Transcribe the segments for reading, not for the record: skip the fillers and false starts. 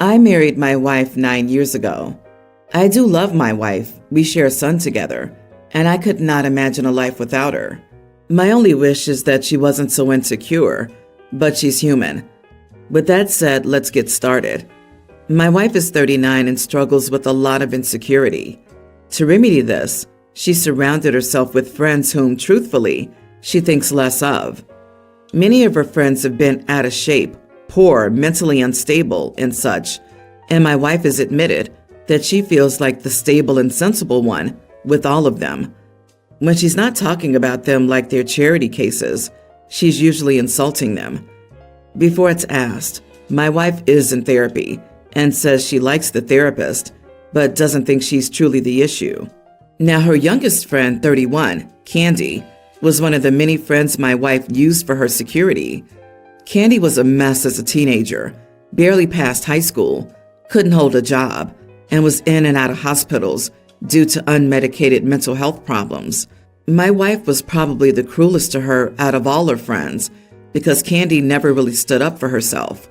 I married my wife 9 years ago. I do love my wife. We share a son together, and I could not imagine a life without her. My only wish is that she wasn't so insecure, but she's human. With that said, let's get started. My wife is 39 and struggles with a lot of insecurity. To remedy this, she surrounded herself with friends whom, truthfully, she thinks less of. Many of her friends have been out of shape, poor, mentally unstable, and such, and my wife has admitted that she feels like the stable and sensible one with all of them. When she's not talking about them like they're charity cases, she's usually insulting them. Before it's asked, my wife is in therapy and says she likes the therapist, but doesn't think she's truly the issue. Now, her youngest friend, 31, Candy, was one of the many friends my wife used for her security. Candy was a mess as a teenager, barely passed high school, couldn't hold a job, and was in and out of hospitals due to unmedicated mental health problems. My wife was probably the cruelest to her out of all her friends because Candy never really stood up for herself.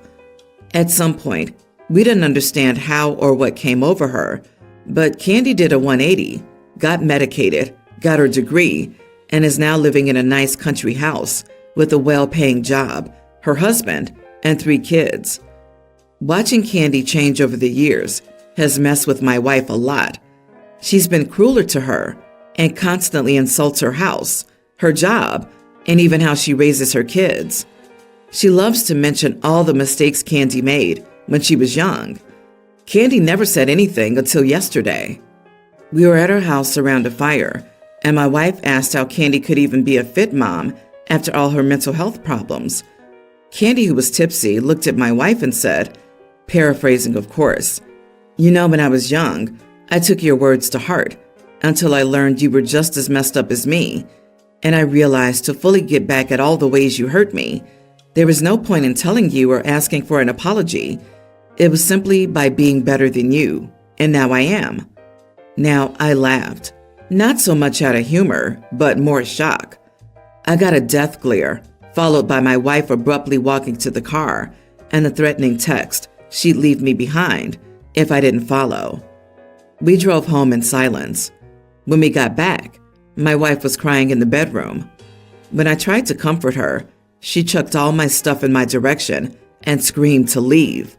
At some point, we didn't understand how or what came over her, but Candy did a 180, got medicated, got her degree, and is now living in a nice country house with a well-paying job, her husband, and 3 kids. Watching Candy change over the years has messed with my wife a lot. She's been crueler to her and constantly insults her house, her job, and even how she raises her kids. She loves to mention all the mistakes Candy made when she was young. Candy never said anything until yesterday. We were at her house around a fire, and my wife asked how Candy could even be a fit mom after all her mental health problems. Candy, who was tipsy, looked at my wife and said, paraphrasing of course, "You know, when I was young, I took your words to heart until I learned you were just as messed up as me, and I realized to fully get back at all the ways you hurt me, there was no point in telling you or asking for an apology. It was simply by being better than you, and now I am." Now, I laughed, not so much out of humor, but more shock. I got a death glare, followed by my wife abruptly walking to the car and the threatening text she'd leave me behind if I didn't follow. We drove home in silence. When we got back, my wife was crying in the bedroom. When I tried to comfort her, she chucked all my stuff in my direction and screamed to leave.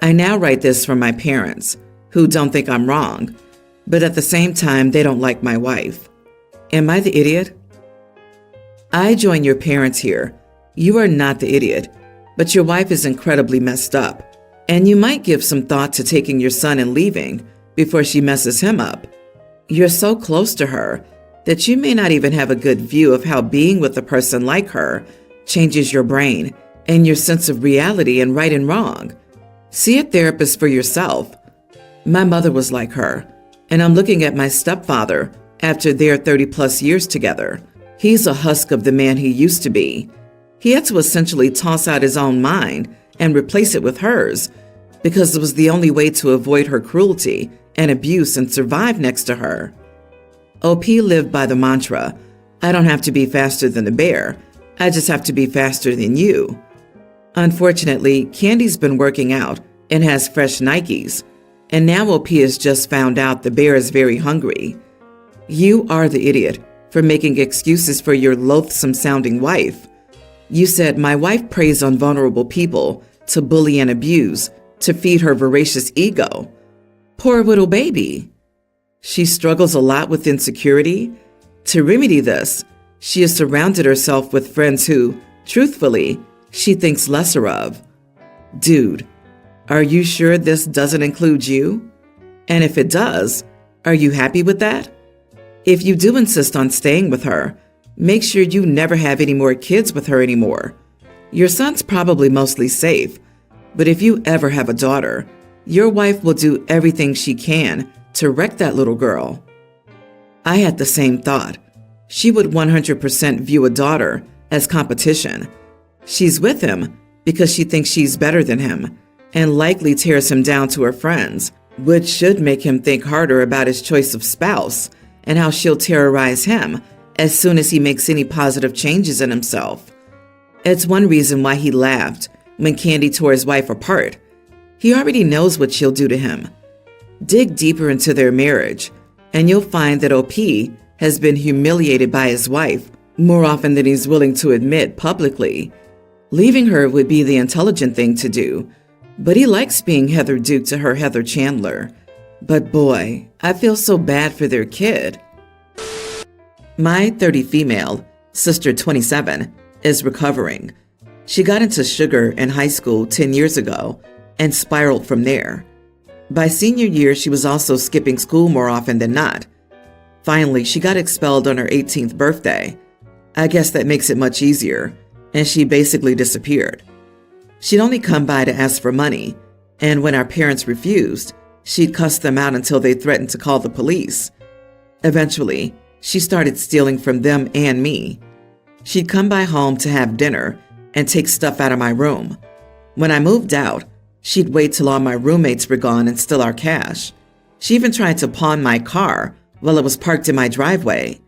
I now write this for my parents, who don't think I'm wrong, but at the same time, they don't like my wife. Am I the idiot? I join your parents here. You are not the idiot, but your wife is incredibly messed up, and you might give some thought to taking your son and leaving before she messes him up. You're so close to her that you may not even have a good view of how being with a person like her changes your brain and your sense of reality and right and wrong. See a therapist for yourself. My mother was like her, and I'm looking at my stepfather after their 30-plus years together. He's a husk of the man he used to be. He had to essentially toss out his own mind and replace it with hers because it was the only way to avoid her cruelty and abuse and survive next to her. OP lived by the mantra, I don't have to be faster than the bear, I just have to be faster than you. Unfortunately, Candy's been working out and has fresh Nikes, and now OP has just found out the bear is very hungry. You are the idiot for making excuses for your loathsome-sounding wife. You said, my wife preys on vulnerable people to bully and abuse, to feed her voracious ego. Poor little baby. She struggles a lot with insecurity. To remedy this, she has surrounded herself with friends who, truthfully, she thinks lesser of. Dude, are you sure this doesn't include you? And if it does, are you happy with that? If you do insist on staying with her, make sure you never have any more kids with her anymore. Your son's probably mostly safe, but if you ever have a daughter, your wife will do everything she can to wreck that little girl. I had the same thought. She would 100% view a daughter as competition. She's with him because she thinks she's better than him and likely tears him down to her friends, which should make him think harder about his choice of spouse and how she'll terrorize him as soon as he makes any positive changes in himself. It's one reason why he laughed when Candy tore his wife apart. He already knows what she'll do to him. Dig deeper into their marriage, and you'll find that OP has been humiliated by his wife more often than he's willing to admit publicly. Leaving her would be the intelligent thing to do, but he likes being Heather Duke to her Heather Chandler. But boy, I feel so bad for their kid. My 30 female, sister 27, is recovering. She got into sugar in high school 10 years ago and spiraled from there. By senior year, she was also skipping school more often than not. Finally, she got expelled on her 18th birthday. I guess that makes it much easier, and she basically disappeared. She'd only come by to ask for money, and when our parents refused, she'd cuss them out until they threatened to call the police. Eventually, she started stealing from them and me. She'd come by home to have dinner and take stuff out of my room. When I moved out, she'd wait till all my roommates were gone and steal our cash. She even tried to pawn my car while it was parked in my driveway.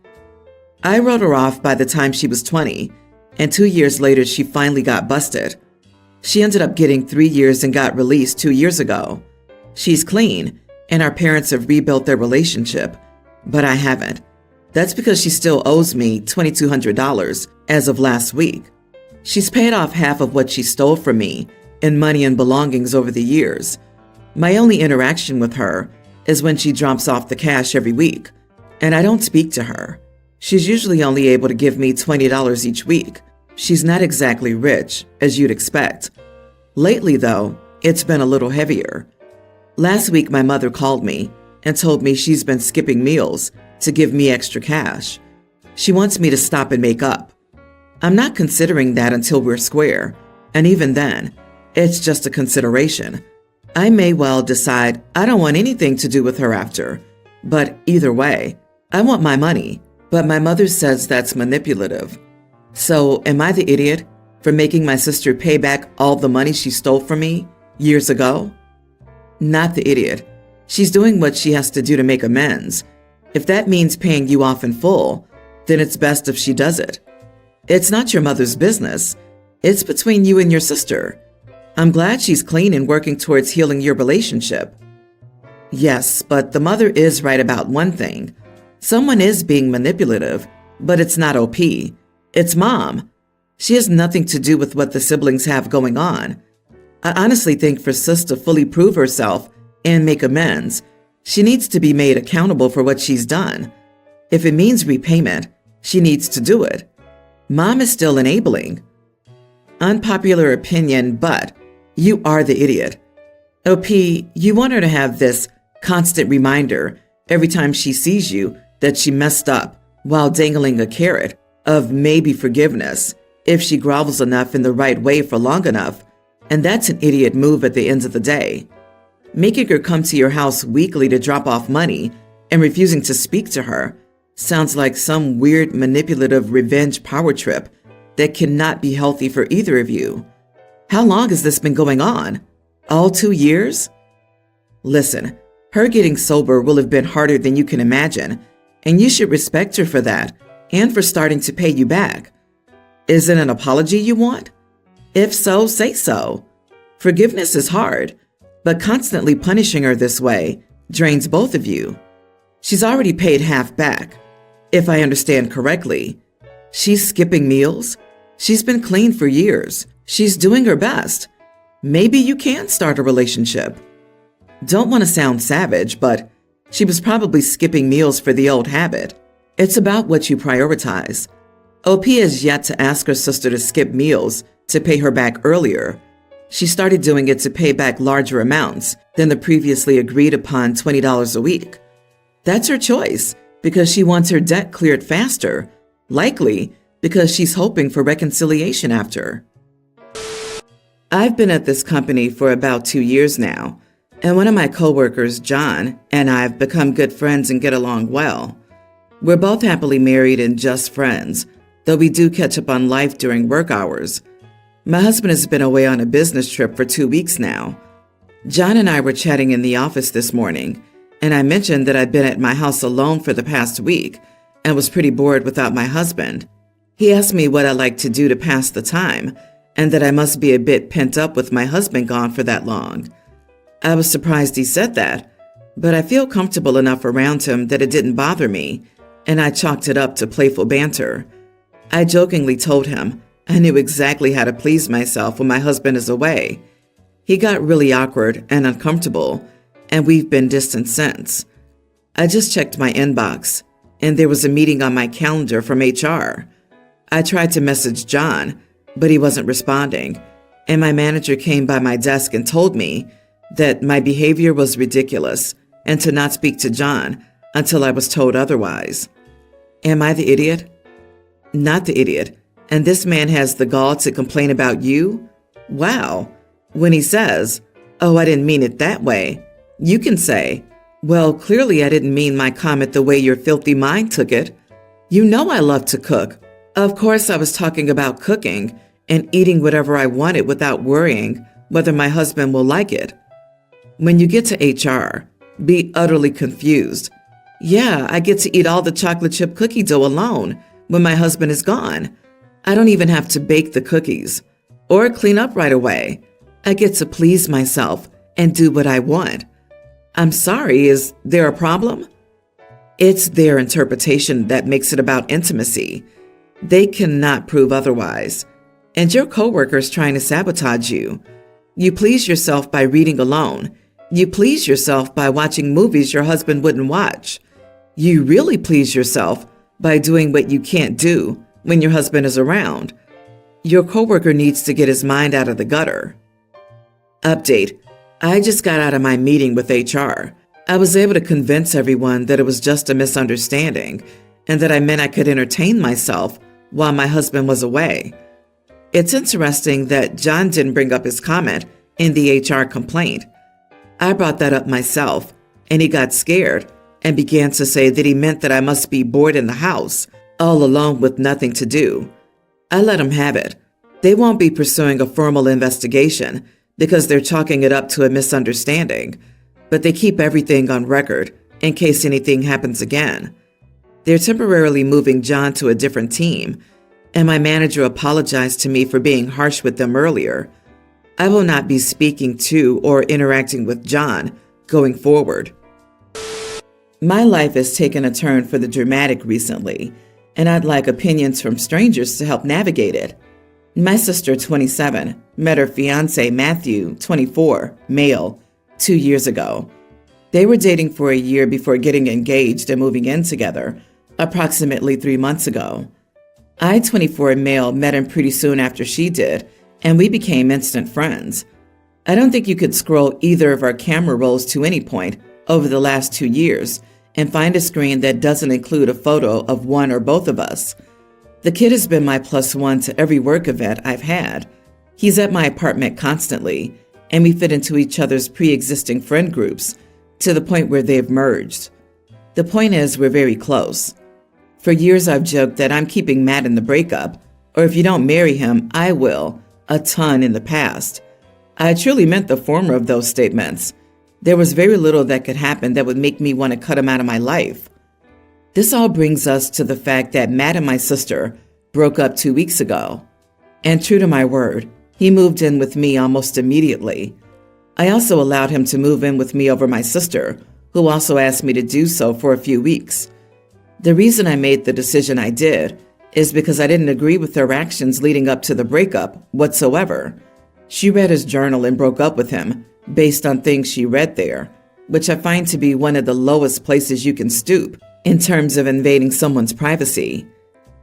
I wrote her off by the time she was 20, and 2 years later she finally got busted. She ended up getting 3 years and got released 2 years ago. She's clean, and our parents have rebuilt their relationship, but I haven't. That's because she still owes me $2,200 as of last week. She's paid off half of what she stole from me in money and belongings over the years. My only interaction with her is when she drops off the cash every week, and I don't speak to her. She's usually only able to give me $20 each week. She's not exactly rich, as you'd expect. Lately, though, it's been a little heavier. Last week, my mother called me and told me she's been skipping meals to give me extra cash. She wants me to stop and make up. I'm not considering that until we're square, and even then, it's just a consideration. I may well decide I don't want anything to do with her after, but either way, I want my money, but my mother says that's manipulative. So am I the idiot for making my sister pay back all the money she stole from me years ago? Not the idiot. She's doing what she has to do to make amends. If that means paying you off in full, then it's best if she does it. It's not your mother's business. It's between you and your sister. I'm glad she's clean and working towards healing your relationship. Yes, but the mother is right about one thing. Someone is being manipulative, but it's not OP. It's Mom. She has nothing to do with what the siblings have going on. I honestly think for Sis to fully prove herself and make amends, she needs to be made accountable for what she's done. If it means repayment, she needs to do it. Mom is still enabling. Unpopular opinion, but you are the idiot. OP, you want her to have this constant reminder every time she sees you that she messed up while dangling a carrot of maybe forgiveness if she grovels enough in the right way for long enough, and that's an idiot move at the end of the day. Making her come to your house weekly to drop off money and refusing to speak to her sounds like some weird manipulative revenge power trip that cannot be healthy for either of you. How long has this been going on? All 2 years? Listen, her getting sober will have been harder than you can imagine, and you should respect her for that and for starting to pay you back. Is it an apology you want? If so, say so. Forgiveness is hard, but constantly punishing her this way drains both of you. She's already paid half back. If I understand correctly, she's skipping meals. She's been clean for years. She's doing her best. Maybe you can start a relationship. Don't want to sound savage, but she was probably skipping meals for the old habit. It's about what you prioritize. OP has yet to ask her sister to skip meals to pay her back earlier. She started doing it to pay back larger amounts than the previously agreed upon $20 a week. That's her choice because she wants her debt cleared faster, likely because she's hoping for reconciliation after. I've been at this company for about 2 years now, and one of my coworkers, John, and I have become good friends and get along well. We're both happily married and just friends, though we do catch up on life during work hours. My husband has been away on a business trip for 2 weeks now. John and I were chatting in the office this morning, and I mentioned that I'd been at my house alone for the past week and was pretty bored without my husband. He asked me what I like to do to pass the time, and that I must be a bit pent up with my husband gone for that long. I was surprised he said that, but I feel comfortable enough around him that it didn't bother me, and I chalked it up to playful banter. I jokingly told him I knew exactly how to please myself when my husband is away. He got really awkward and uncomfortable, and we've been distant since. I just checked my inbox, and there was a meeting on my calendar from HR. I tried to message John, but he wasn't responding, and my manager came by my desk and told me that my behavior was ridiculous and to not speak to John until I was told otherwise. Am I the idiot? Not the idiot. And this man has the gall to complain about you? Wow. When he says, "Oh, I didn't mean it that way," you can say, "Well, clearly I didn't mean my comment the way your filthy mind took it. You know I love to cook. Of course I was talking about cooking and eating whatever I wanted without worrying whether my husband will like it." When you get to HR, be utterly confused. Yeah, I get to eat all the chocolate chip cookie dough alone when my husband is gone. I don't even have to bake the cookies or clean up right away. I get to please myself and do what I want. I'm sorry, is there a problem? It's their interpretation that makes it about intimacy. They cannot prove otherwise. And your coworker's trying to sabotage you. You please yourself by reading alone. You please yourself by watching movies your husband wouldn't watch. You really please yourself by doing what you can't do when your husband is around. Your coworker needs to get his mind out of the gutter. Update. I just got out of my meeting with HR. I was able to convince everyone that it was just a misunderstanding and that I meant I could entertain myself while my husband was away. It's interesting that John didn't bring up his comment in the HR complaint. I brought that up myself, and he got scared and began to say that he meant that I must be bored in the house, all alone with nothing to do. I let him have it. They won't be pursuing a formal investigation because they're chalking it up to a misunderstanding, but they keep everything on record in case anything happens again. They're temporarily moving John to a different team, and my manager apologized to me for being harsh with them earlier. I will not be speaking to or interacting with John going forward. My life has taken a turn for the dramatic recently, and I'd like opinions from strangers to help navigate it. My sister, 27, met her fiancé, Matthew, 24, male, 2 years ago. They were dating for a year before getting engaged and moving in together, approximately 3 months ago. I, 24, male, met him pretty soon after she did, and we became instant friends. I don't think you could scroll either of our camera rolls to any point over the last 2 years and find a screen that doesn't include a photo of one or both of us. The kid has been my +1 to every work event I've had. He's at my apartment constantly, and we fit into each other's pre-existing friend groups to the point where they've merged. The point is, we're very close. For years I've joked that I'm keeping Matt in the breakup, or if you don't marry him, I will, a ton in the past. I truly meant the former of those statements. There was very little that could happen that would make me want to cut him out of my life. This all brings us to the fact that Matt and my sister broke up 2 weeks ago. And true to my word, he moved in with me almost immediately. I also allowed him to move in with me over my sister, who also asked me to do so for a few weeks. The reason I made the decision I did is because I didn't agree with her actions leading up to the breakup whatsoever. She read his journal and broke up with him based on things she read there, which I find to be one of the lowest places you can stoop in terms of invading someone's privacy.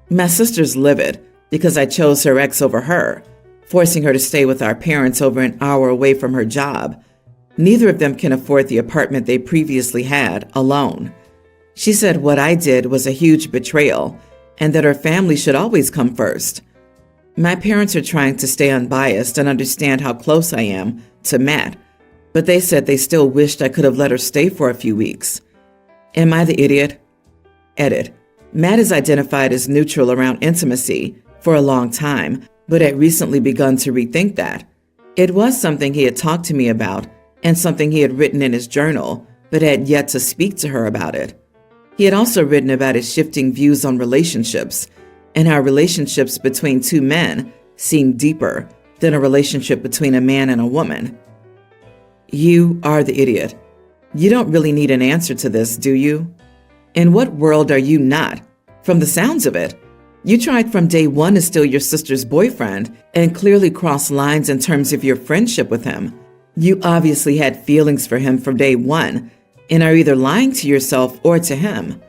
My sister's livid because I chose her ex over her, forcing her to stay with our parents over an hour away from her job. Neither of them can afford the apartment they previously had alone. She said what I did was a huge betrayal and that her family should always come first. My parents are trying to stay unbiased and understand how close I am to Matt, but they said they still wished I could have let her stay for a few weeks. Am I the idiot? Edit. Matt is identified as neutral around intimacy for a long time, but had recently begun to rethink that. It was something he had talked to me about and something he had written in his journal, but had yet to speak to her about it. He had also written about his shifting views on relationships and how relationships between two men seem deeper than a relationship between a man and a woman. You are the idiot. You don't really need an answer to this, do you? In what world are you not? From the sounds of it, you tried from day one to steal your sister's boyfriend and clearly crossed lines in terms of your friendship with him. You obviously had feelings for him from day one and are either lying to yourself or to him.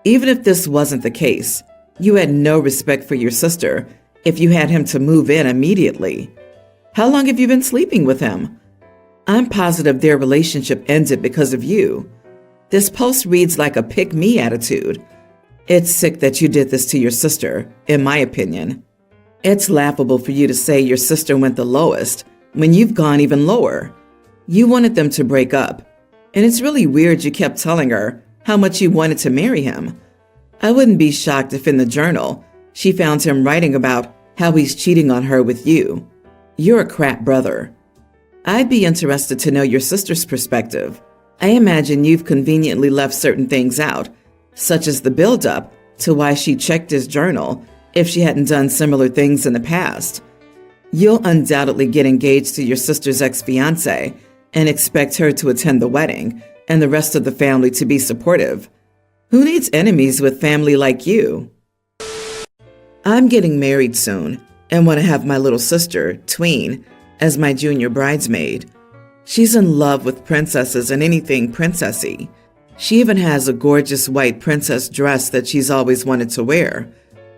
Even if this wasn't the case, you had no respect for your sister if you had him to move in immediately. How long have you been sleeping with him? I'm positive their relationship ended because of you. This post reads like a pick-me attitude. It's sick that you did this to your sister, in my opinion. It's laughable for you to say your sister went the lowest when you've gone even lower. You wanted them to break up, and it's really weird you kept telling her how much you wanted to marry him. I wouldn't be shocked if in the journal she found him writing about how he's cheating on her with you. You're a crap brother. I'd be interested to know your sister's perspective. I imagine you've conveniently left certain things out, such as the build-up to why she checked his journal if she hadn't done similar things in the past. You'll undoubtedly get engaged to your sister's ex-fiancé and expect her to attend the wedding and the rest of the family to be supportive. Who needs enemies with family like you? I'm getting married soon and want to have my little sister, Tween, as my junior bridesmaid. She's in love with princesses and anything princessy. She even has a gorgeous white princess dress that she's always wanted to wear.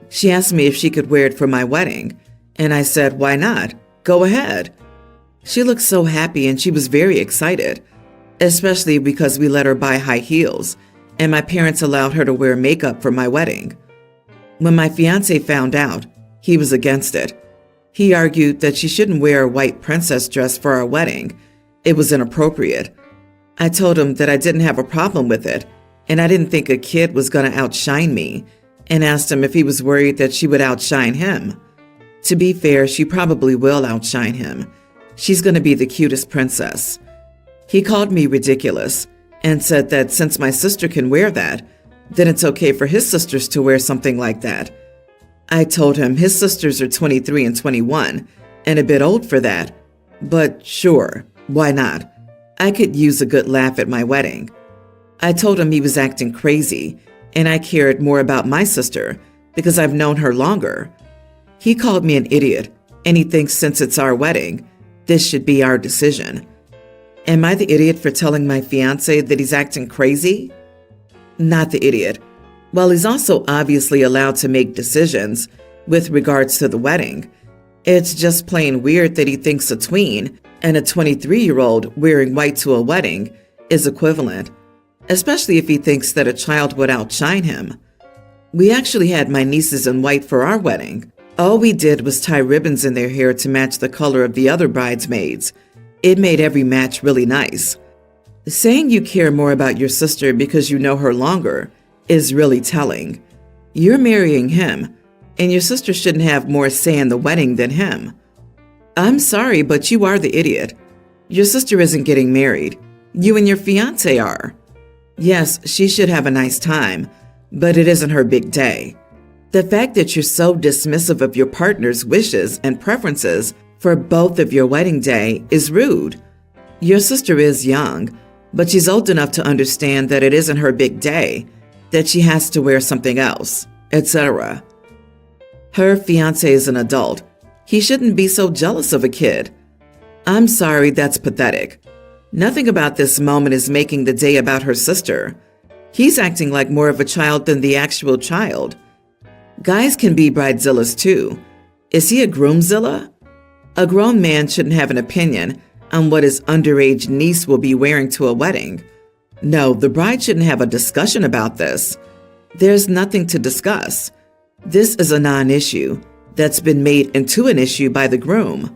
She asked me if she could wear it for my wedding, and I said, why not? Go ahead. She looked so happy and she was very excited, especially because we let her buy high heels, and my parents allowed her to wear makeup for my wedding. When my fiancé found out, he was against it. He argued that she shouldn't wear a white princess dress for our wedding. It was inappropriate. I told him that I didn't have a problem with it, and I didn't think a kid was going to outshine me, and asked him if he was worried that she would outshine him. To be fair, she probably will outshine him. She's going to be the cutest princess. He called me ridiculous and said that since my sister can wear that, then it's okay for his sisters to wear something like that. I told him his sisters are 23 and 21 and a bit old for that, but sure, why not? I could use a good laugh at my wedding. I told him he was acting crazy and I cared more about my sister because I've known her longer. He called me an idiot and he thinks since it's our wedding, this should be our decision. Am I the idiot for telling my fiancé that he's acting crazy? Not the idiot. While he's also obviously allowed to make decisions with regards to the wedding, it's just plain weird that he thinks a tween and a 23-year-old wearing white to a wedding is equivalent, especially if he thinks that a child would outshine him. We actually had my nieces in white for our wedding. All we did was tie ribbons in their hair to match the color of the other bridesmaids. It made every match really nice. Saying you care more about your sister because you know her longer is really telling. You're marrying him, and your sister shouldn't have more say in the wedding than him. I'm sorry, but you are the idiot. Your sister isn't getting married. You and your fiancé are. Yes, she should have a nice time, but it isn't her big day. The fact that you're so dismissive of your partner's wishes and preferences for both of your wedding day is rude. Your sister is young, but she's old enough to understand that it isn't her big day, that she has to wear something else, etc. Her fiancé is an adult. He shouldn't be so jealous of a kid. I'm sorry, that's pathetic. Nothing about this moment is making the day about her sister. He's acting like more of a child than the actual child. Guys can be bridezillas too. Is he a groomzilla? A grown man shouldn't have an opinion on what his underage niece will be wearing to a wedding. No, the bride shouldn't have a discussion about this. There's nothing to discuss. This is a non-issue that's been made into an issue by the groom.